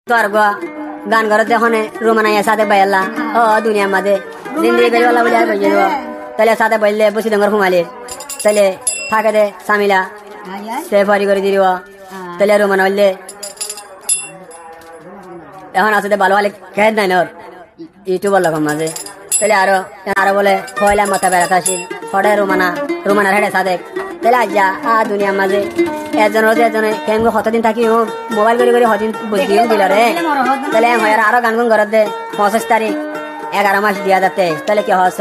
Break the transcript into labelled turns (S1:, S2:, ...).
S1: তো আর গান ঘর দেখনে রোমানাইয়া সাথে বাইলা ও দুনিয়ার মাঝে জিন্দি বেলা বলে আর বইয়ে দেবো তাহলে সাথে বললে বসি ডঙ্গর ঘুমালে তাহলে থাকে দে সামিলা সে ফারি করে দিব তাহলে রোমানা বললে এখন আসলে ভালো ভালো খেয়ে নাই না ইউটিউবার লগন মাঝে তাহলে আরো বলে কয়লা মাথা বেড়াতে আসি হরে রোমানার হেডে সাথে তাহলে আজ যা দুনিয়ার মাঝে এজনে কেমন কতদিন থাকি মোবাইল করে হদিন বুঝিও দিল রে তাহলে আরো গান ঘর দে 25 তারিখ 11 মাস দিয়া যাতে তাহলে কি হস